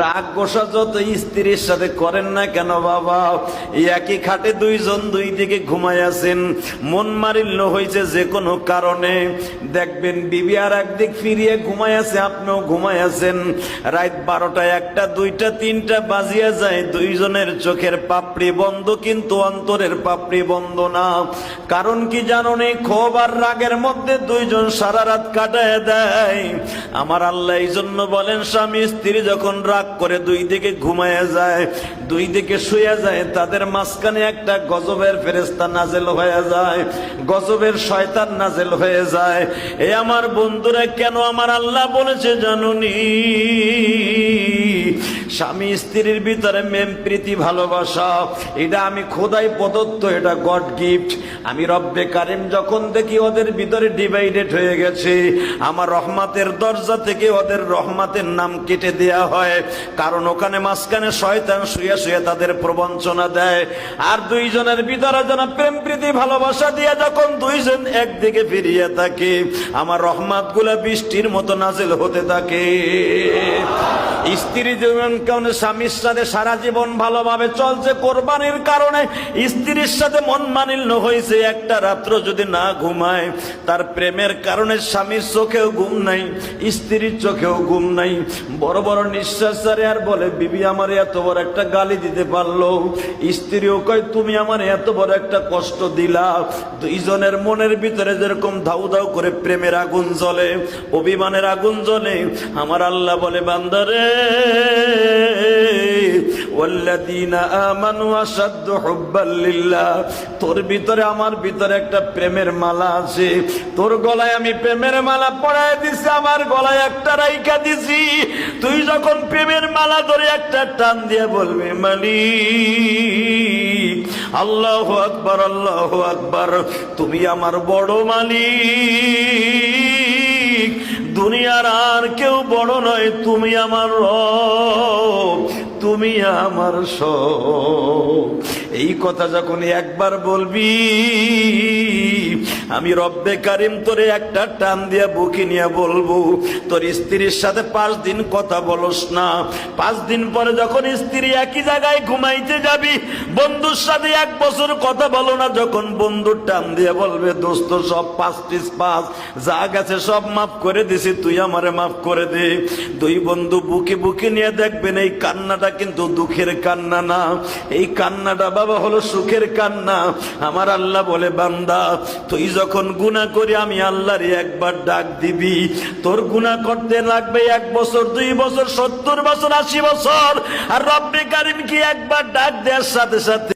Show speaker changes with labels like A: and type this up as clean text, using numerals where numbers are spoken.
A: রাগ গোসা যত স্ত্রীর সাথে করেন না কেন বাবা, একই খাটে দুইজন দুই দিকে ঘুমায় আছেন, মন মারিল্য হয়েছে যে কোনো কারণে, দেখবেন বিবি আর একদিক ফিরিয়ে ঘুমায় আছে, আপনিও ঘুমায় আছেন। রাত 12টা 1টা 2টা 3টা বাজিয়া যায়, দুইজনের চোখের পাপড়ি বন্ধ, কিন্তু অন্তরের পাপড়ি বন্ধ না। কারণ কি জানো নি? ক্ষোভ আর রাগের মধ্যে দুইজন সারা রাত কাটায় দেয়। আমার আল্লাহ এই জন্য বলেন, স্বামী স্ত্রী যখন রাগ করে দুই দিকে ঘুমায় যায়, দুই দিকে শুয়ে যায়, তাদের মাঝখানে একটা গজবের ফেরেশতা নাজেল হয়ে যায়, গজবের শয়তান নাজেল হয়ে যায়। এ আমার বন্ধুরা, কেন আমার আল্লাহ বলেছে জানুনি? স্বামী স্ত্রীর ভিতরে মেম প্রীতি ভালোবাসা, এটা আমি খোদাই প্রদত্ত, এটা গড গিফট। আমি রব্বে কারিম যখন দেখি ওদের ভিতরে ডিভাইডেড হয়ে গেছে, আমার রহমতের দরজা থেকে ওদের রহমতের নাম কেটে দেয়া হয়। কারণ ওখানে মাঝখানে শয়তান শুয়ে শুয়ে তাদের প্রবঞ্চনা দেয়। আর দুইজনের ভিতরে যেন প্রেম প্রীতি ভালোবাসা দিয়ে যখন দুইজন একদিকে ফিরিয়ে থাকে, আমার রহমত গুলা বৃষ্টির মতো নাজিল হতে থাকে। স্ত্রী জীবন কারণে স্বামীর সাথে সারা জীবন ভালোভাবে চলছে, কোরবানির কারণে স্ত্রীর সাথে মন মানিল্য হয়েছে, একটা রাত্র যদি না ঘুমায়, তার প্রেমের কারণে স্বামীর চোখেও ঘুম নাই, স্ত্রীর চোখেও ঘুম নাই। বড় বড় নিঃশ্বাস ছাড়ে আর বলে, বিবি আমার এত বড় একটা গালি দিতে পারলো। স্ত্রীও কয়, তুমি আমার এত বড় একটা কষ্ট দিলা। দুইজনের মনের ভিতরে যেরকম ধাউ ধাউ করে প্রেমের আগুন জ্বলে, অভিমানের আগুন জ্বলে, আমার আল্লাহ বলে, বান্দারে ওয়াল্লাযীনা আমানু আশাদ্দু হুব্বাল লিল্লাহ, তোর ভিতরে আমার ভিতরে একটা প্রেমের মালা আছে, তোর গলায় আমি প্রেমের মালা পরায় দিছি, আমার গলায় একটা রাইখা দিছি। তুই যখন প্রেমের মালা ধরে একটা টান দিয়ে বলবি, মালিক, আল্লাহু আকবার, আল্লাহু আকবার, তুমি আমার বড় মালিক, দুনিয়ার আর কেউ বড় নয়, তুমি আমার রব, তুমি আমার সব। এই কথা যখন একবার বলবি, আমি রব্বে কারিম তোরে একটা টান দিয়া বুকে নিয়ে বলবো, তোর স্ত্রীর সাথে 5 দিন কথা বলস না, 5 দিন পরে যখন স্ত্রী একই জায়গায় ঘুমাইতে যাবি, বন্ধুর সাথে 1 বছর কথা বলো না, যখন বন্ধুর টান দিয়ে বলবে, দোস্ত সব 5 যা গেছে সব মাফ করে দিছি, তুই আমারে মাফ করে দে। দুই বন্ধু বুকে বুকে নিয়ে দেখবেন, এই কান্নাটা কিন্তু দুঃখের কান্না না, এই কান্নাটা বাবা হলো সুখের কান্না। আমার আল্লাহ বলে, বান্দা তুই যখন গুনাহ করি, আমি আল্লাহরে একবার ডাক দিবি, তোর গুনাহ করতে লাগবে 1 বছর 2 বছর 70 বছর 80 বছর। আর রব্বে কারিম কি একবার ডাক দেওয়ার সাথে সাথে